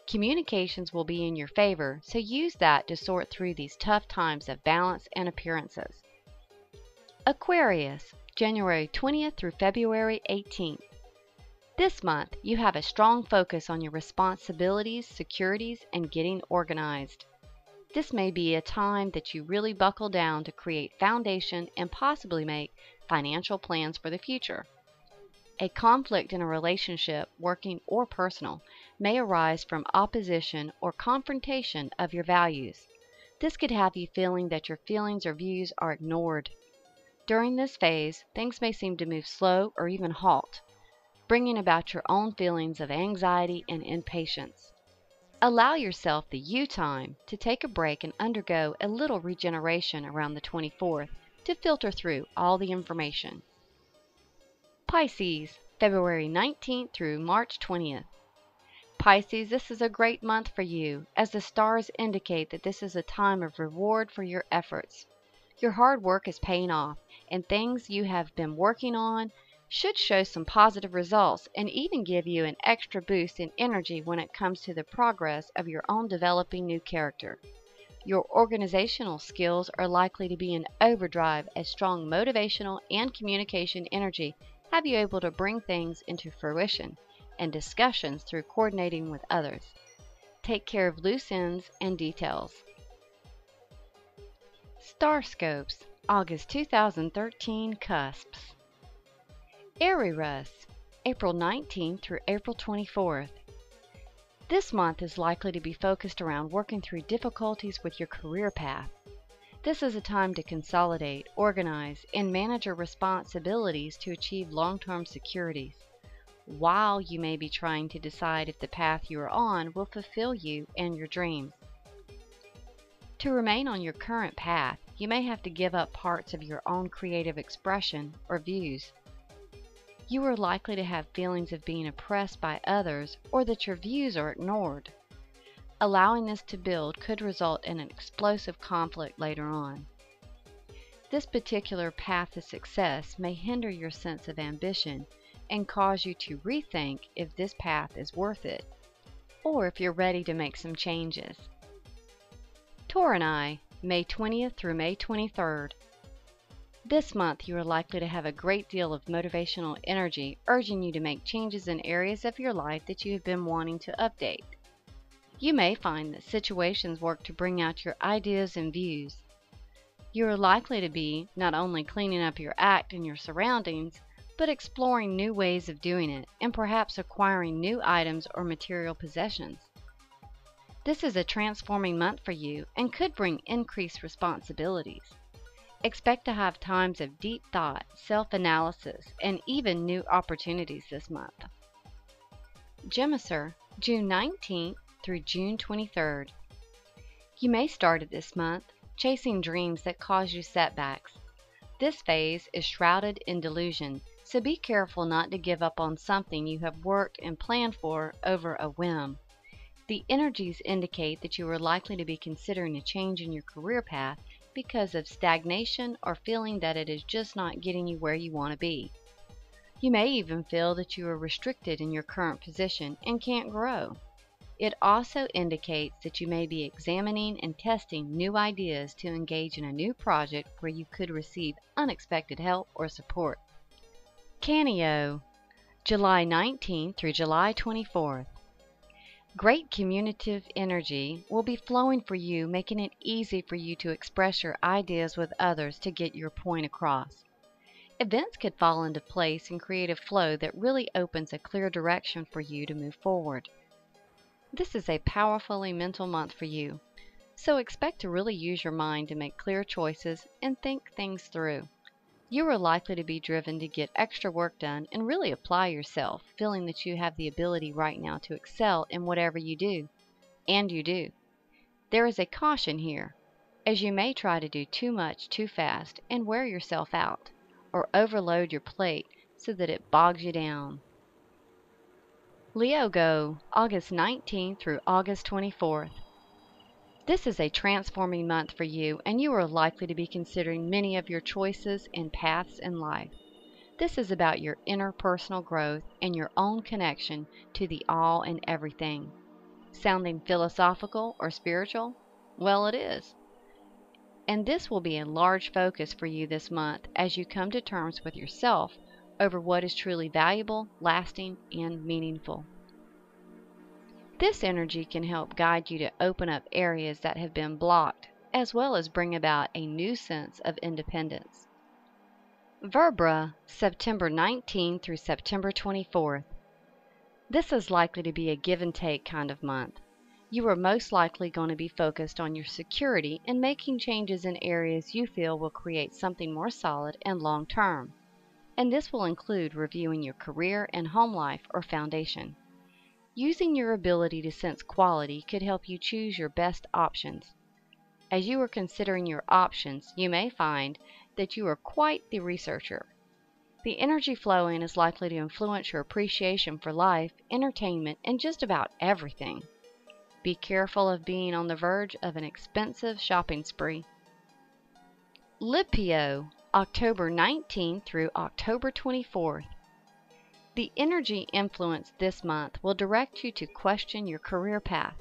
F: Communications will be in your favor, so use that to sort through these tough times of balance and appearances. Aquarius, January 20th through February 18th. This month, you have a strong focus on your responsibilities, securities, and getting organized. This may be a time that you really buckle down to create foundation and possibly make financial plans for the future. A conflict in a relationship, working or personal, may arise from opposition or confrontation of your values. This could have you feeling that your feelings or views are ignored. During this phase, things may seem to move slow or even halt, bringing about your own feelings of anxiety and impatience. Allow yourself the you time to take a break and undergo a little regeneration around the 24th to filter through all the information. Pisces, February 19th through March 20th. Pisces, this is a great month for you, as the stars indicate that this is a time of reward for your efforts. Your hard work is paying off, and things you have been working on should show some positive results and even give you an extra boost in energy when it comes to the progress of your own developing new character. Your organizational skills are likely to be in overdrive as strong motivational and communication energy have you able to bring things into fruition and discussions through coordinating with others. Take care of loose ends and details. Starscopes, August 2013 cusps. Eris, April 19th through April 24th. This month is likely to be focused around working through difficulties with your career path. This is a time to consolidate, organize, and manage your responsibilities to achieve long-term securities, while you may be trying to decide if the path you are on will fulfill you and your dreams. To remain on your current path, you may have to give up parts of your own creative expression or views. You are likely to have feelings of being oppressed by others or that your views are ignored. Allowing this to build could result in an explosive conflict later on. This particular path to success may hinder your sense of ambition and cause you to rethink if this path is worth it, or if you're ready to make some changes. Taurani, May 20th through May 23rd. This month you are likely to have a great deal of motivational energy urging you to make changes in areas of your life that you have been wanting to update. You may find that situations work to bring out your ideas and views. You are likely to be not only cleaning up your act and your surroundings, but exploring new ways of doing it and perhaps acquiring new items or material possessions. This is a transforming month for you and could bring increased responsibilities. Expect to have times of deep thought, self-analysis, and even new opportunities this month. Gemini, June 19th through June 23rd. You may start it this month chasing dreams that cause you setbacks. This phase is shrouded in delusion, so be careful not to give up on something you have worked and planned for over a whim. The energies indicate that you are likely to be considering a change in your career path because of stagnation or feeling that it is just not getting you where you want to be. You may even feel that you are restricted in your current position and can't grow. It also indicates that you may be examining and testing new ideas to engage in a new project where you could receive unexpected help or support. Canio, July 19th through July 24th. Great communicative energy will be flowing for you, making it easy for you to express your ideas with others to get your point across. Events could fall into place and create a flow that really opens a clear direction for you to move forward. This is a powerfully mental month for you, so expect to really use your mind to make clear choices and think things through. You are likely to be driven to get extra work done and really apply yourself, feeling that you have the ability right now to excel in whatever you do. And you do. There is a caution here, as you may try to do too much too fast and wear yourself out, or overload your plate so that it bogs you down. Leo go August 19th through August 24th. This is a transforming month for you, and you are likely to be considering many of your choices and paths in life. This is about your inner personal growth and your own connection to the all and everything. Sounding philosophical or spiritual? Well, it is. And this will be a large focus for you this month as you come to terms with yourself over what is truly valuable, lasting, and meaningful. This energy can help guide you to open up areas that have been blocked, as well as bring about a new sense of independence. Verbra, September 19th through September 24th. This is likely to be a give and take kind of month. You are most likely going to be focused on your security and making changes in areas you feel will create something more solid and long term. And this will include reviewing your career and home life or foundation. Using your ability to sense quality could help you choose your best options. As you are considering your options, you may find that you are quite the researcher. The energy flowing is likely to influence your appreciation for life, entertainment, and just about everything. Be careful of being on the verge of an expensive shopping spree. Lipio, October 19th through October 24th. The energy influence this month will direct you to question your career path.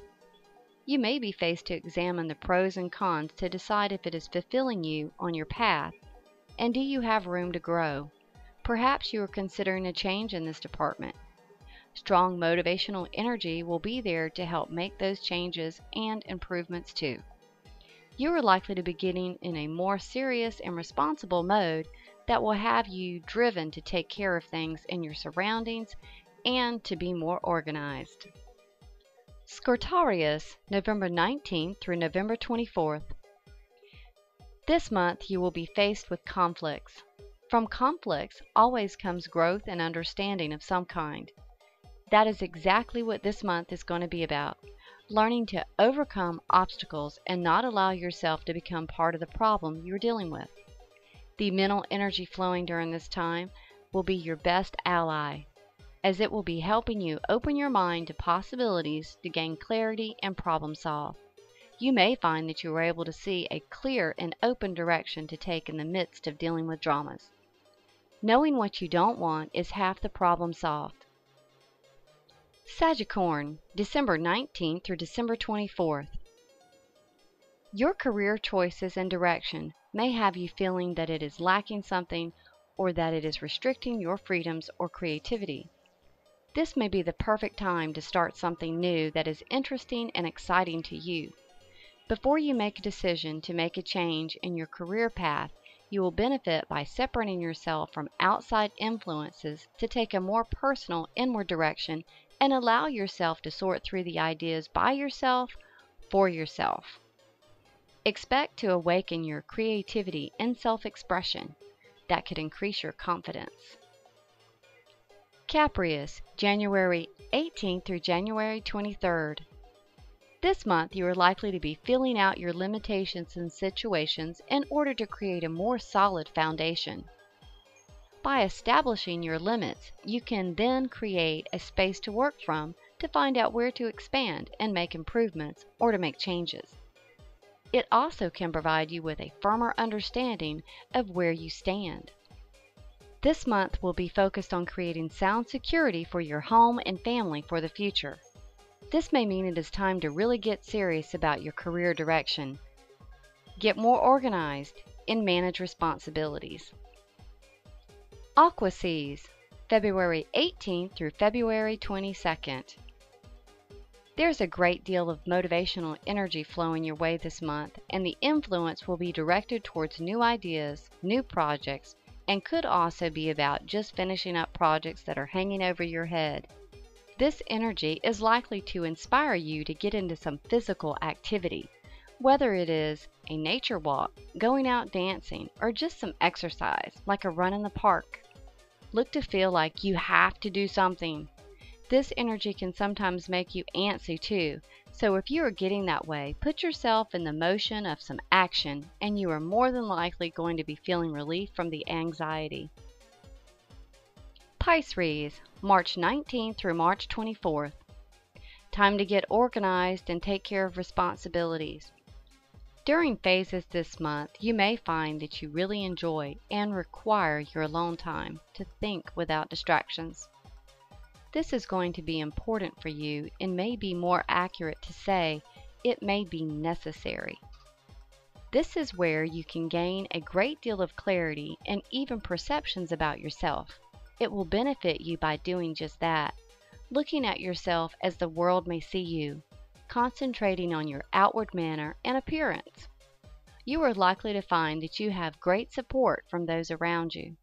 F: You may be faced to examine the pros and cons to decide if it is fulfilling you on your path, and do you have room to grow. Perhaps you are considering a change in this department. Strong motivational energy will be there to help make those changes and improvements too. You are likely to be getting in a more serious and responsible mode that will have you driven to take care of things in your surroundings and to be more organized. Scortarius, November 19th through November 24th. This month you will be faced with conflicts. From conflicts always comes growth and understanding of some kind. That is exactly what this month is going to be about. Learning to overcome obstacles and not allow yourself to become part of the problem you're dealing with. The mental energy flowing during this time will be your best ally, as it will be helping you open your mind to possibilities to gain clarity and problem solve. You may find that you are able to see a clear and open direction to take in the midst of dealing with dramas. Knowing what you don't want is half the problem solved. Sagicorn, December 19th through December 24th. Your career choices and direction may have you feeling that it is lacking something or that it is restricting your freedoms or creativity. This may be the perfect time to start something new that is interesting and exciting to you. Before you make a decision to make a change in your career path, you will benefit by separating yourself from outside influences to take a more personal inward direction and allow yourself to sort through the ideas by yourself, for yourself. Expect to awaken your creativity and self-expression that could increase your confidence. Caprius, January 18th through January 23rd. This month you are likely to be filling out your limitations and situations in order to create a more solid foundation. By establishing your limits, you can then create a space to work from to find out where to expand and make improvements or to make changes. It also can provide you with a firmer understanding of where you stand. This month will be focused on creating sound security for your home and family for the future. This may mean it is time to really get serious about your career direction. Get more organized and manage responsibilities. Aquaseas, February 18th through February 22nd. There's a great deal of motivational energy flowing your way this month, and the influence will be directed towards new ideas, new projects, and could also be about just finishing up projects that are hanging over your head. This energy is likely to inspire you to get into some physical activity, whether it is a nature walk, going out dancing, or just some exercise, like a run in the park. Look to feel like you have to do something. This energy can sometimes make you antsy too, so if you are getting that way, put yourself in the motion of some action and you are more than likely going to be feeling relief from the anxiety. Pisces, March 19th through March 24th. Time to get organized and take care of responsibilities. During phases this month, you may find that you really enjoy and require your alone time to think without distractions. This is going to be important for you and may be more accurate to say it may be necessary. This is where you can gain a great deal of clarity and even perceptions about yourself. It will benefit you by doing just that, looking at yourself as the world may see you, concentrating on your outward manner and appearance. You are likely to find that you have great support from those around you.